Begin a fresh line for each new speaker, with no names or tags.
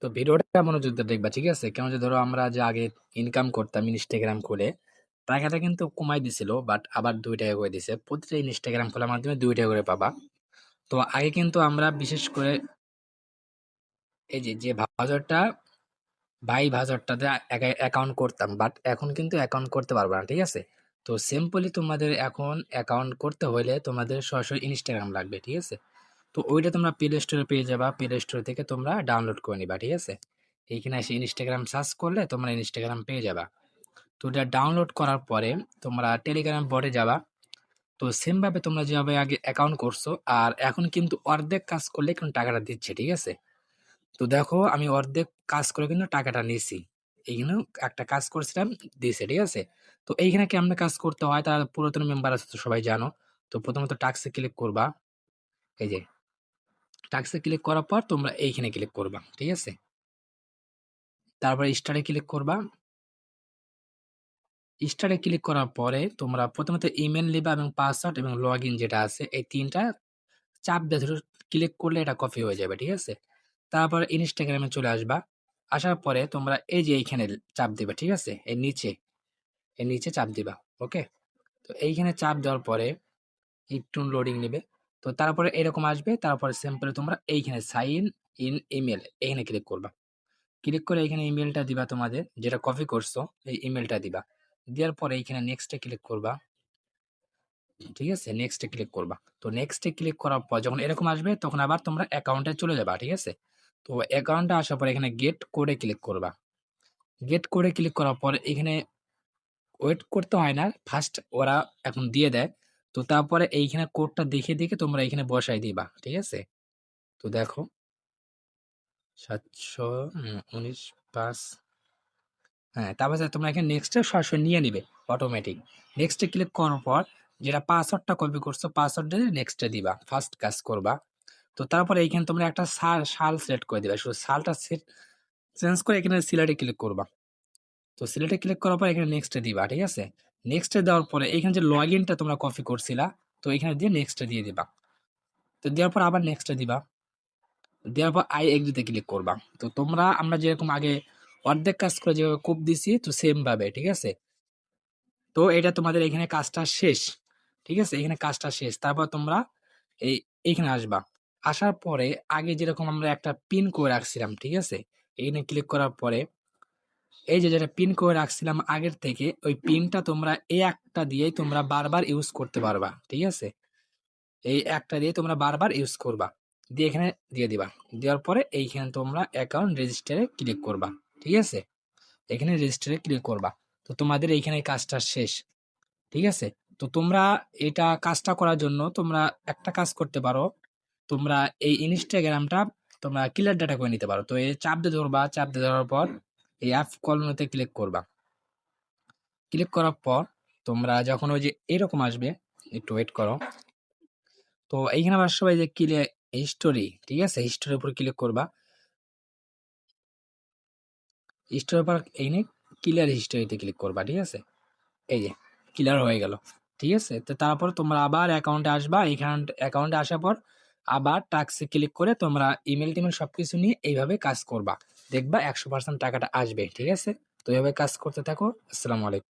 তো ভিডিওটা মনোযোগ দিয়ে দেখবা, ঠিক আছে? কেন যে ধরো আমরা যে আগে ইনকাম করতাম ইনস্টাগ্রাম খুলে, টাকাটা কিন্তু কমাই দিছিল, বাট আবার 2 টাকা করে দিছে। প্রতিটা ইনস্টাগ্রাম খোলার মাধ্যমে 2 টাকা করে পাবা। তো আগে কিন্তু আমরা বিশেষ করে এই যে যে ভাউচারটা ভাই ভাউচারটাতে অ্যাকাউন্ট করতাম, বাট এখন কিন্তু অ্যাকাউন্ট করতে পারবে না, ঠিক আছে? তো সিম্পলি তোমাদের এখন অ্যাকাউন্ট করতে হলে তোমাদের সরাসরি ইনস্টাগ্রাম লাগবে, ঠিক আছে? তো ওইটা তোমরা প্লে স্টোরে পেয়ে যাবা, প্লে স্টোর থেকে তোমরা ডাউনলোড করে নিবা, ঠিক আছে? এইখানে এসে ইনস্টাগ্রাম সার্চ করলে তোমরা ইনস্টাগ্রাম পেয়ে যাবা। তো এটা ডাউনলোড করার পরে তোমরা টেলিগ্রাম বটে যাবা। তো সেম ভাবে তোমরা যেভাবে আগে অ্যাকাউন্ট করছো, আর এখন কিন্তু অর্ধেক কাজ করলে কিন্তু টাকাটা দিচ্ছে, ঠিক আছে? তো দেখো আমি অর্ধেক কাজ করে কিন্তু টাকাটা নিছি। এইখানে একটা কাজ করছিলাম, দিছে, ঠিক আছে? তো এইখানে কেমনে কাজ করতে হয় তার পুরাতন মেম্বার আছে তো সবাই জানো। তো প্রথমত টাস্কে ক্লিক করবা। এই যে টাস্কে ক্লিক করার পর তোমরা এইখানে ক্লিক করবা, ঠিক আছে? তারপরে স্টারে ক্লিক করবা। স্টারে ক্লিক করার পরে তোমরা প্রথমত ইমেল নিবা এবং পাসওয়ার্ড এবং লগ ইন যেটা আছে এই তিনটা চাপ দিয়ে ধরে ক্লিক করলে এটা কপি হয়ে যাবে, ঠিক আছে? তারপরে ইনস্টাগ্রামে চলে আসবা। আসার পরে তোমরা এই যে এইখানে চাপ দিবা, ঠিক আছে? এর নিচে চাপ দিবা। ওকে? তো এইখানে চাপ দেওয়ার পরে একটু লোডিং নেবে। তো তারপরে এরকম আসবে। তারপরে সিম্পলি তোমরা এইখানে সাইন ইন ইমেল এখানে ক্লিক করবা। ক্লিক করে এখানে ইমেলটা দিবা তোমাদের, যেটা কপি করছো, এই ইমেলটা দিবা। দেওয়ার পরে এইখানে নেক্সটে ক্লিক করবা। ঠিক আছে? নেক্সটে ক্লিক করবা। তো নেক্সটে ক্লিক করার পর যখন এরকম আসবে তখন আবার তোমরা অ্যাকাউন্টে চলে যাবা, ঠিক আছে? তো অ্যাকাউন্টে আসার পর এখানে গেট কোডে ক্লিক করবা। গেট কোডে ক্লিক করার পর এখানে ওয়েট করতে হয় না। ফার্স্ট ওরা এখন দিয়ে দেয়। তো তারপরে এইখানে কোডটা দেখে তোমরা এখানে বসায় দিবা। ঠিক আছে? তো দেখো ৭১৯ ৫ হ্যাঁ, তারপর তোমরা এখানে নেক্সটে সরাসরি নিয়ে নিবে অটোমেটিক। নেক্সটে ক্লিক করার পর যেটা পাসওয়ার্ডটা কপি করছো পাসওয়ার্ড দিয়ে নেক্সটে দিবা। ফার্স্ট কাজ করবা। তো তারপরে এইখানে তোমরা একটা সাল সিলেক্ট করে দিবা। শুধু সালটা চেঞ্জ করে এখানে সিলেক্টে ক্লিক করবা। তো সিলেক্টে ক্লিক করার পর এখানে নেক্সটে দিবা, ঠিক আছে? নেক্সটে দেওয়ার পরে এখানে যে লগইনটা তোমরা কপি করছিলা, তো এখানে দিয়ে নেক্সটে দিয়ে দিবা। তো দেওয়ার পর আবার নেক্সটে দিবা। দেওয়ার পর আই এগ্রিতে ক্লিক করবা। তো তোমরা আমরা যেরকম আগে অর্ধেক কাজ করে যেভাবে কোপ দিছি তো সেম ভাবে, ঠিক আছে? তো এটা তোমাদের এখানে কাজটা শেষ। ঠিক আছে? এখানে কাজটা শেষ। তারপর তোমরা এই এইখানে আসবা। আসার পরে আগে যেরকম আমরা একটা পিন করে রাখছিলাম, ঠিক আছে? এখানে ক্লিক করার পরে এই যে যেটা পিন করে রাখছিলাম আগের থেকে ওই পিনটা তোমরা এই একটা দিয়েই তোমরা বারবার ইউজ করতে পারবা, ঠিক আছে? এই একটা দিয়ে তোমরা বারবার ইউজ করবা। দিয়ে এখানে দিয়ে দিবা। দেওয়ার পরে এইখানে তোমরা অ্যাকাউন্ট রেজিস্টারে ক্লিক করবা, ঠিক আছে? এখানে রেজিস্টারে ক্লিক করবা। তো তোমাদের এইখানে কাজটা শেষ, ঠিক আছে? তো তোমরা এটা কাজটা করার জন্য তোমরা একটা কাজ করতে পারো। তোমরা এই ইনস্টাগ্রামটা তোমরা ক্লিয়ার ডাটা করে নিতে পারো। তো এই চাপ দিয়ে ধরবা, চাপ দিয়ে ধরার পর এই অ্যাপ কলমেতে ক্লিক করবা। ক্লিক করার পর তোমরা যখন ওই যে এরকম আসবে, একটু ওয়েট করো। তো এইখানে আবার সবাই যে ক্লিয়ার হিস্টোরি, ঠিক আছে? হিস্টোরির উপর ক্লিক করবা। হিস্টোরির পর এইখানে ক্লিয়ার হিস্টোরিতে ক্লিক করবা, ঠিক আছে? এই যে ক্লিয়ার হয়ে গেল, ঠিক আছে? তো তারপর তোমরা আবার অ্যাকাউন্টে আসবা। অ্যাকাউন্টে আসার পর আবার টাস্কে ক্লিক করে তোমরা ইমেল টিমেল সবকিছু নিয়ে এইভাবে কাজ করবা। দেখবা 100% টাকাটা আসবে, ঠিক আছে? তো এইভাবে কাজ করতে থাকো। আসসালামু আলাইকুম।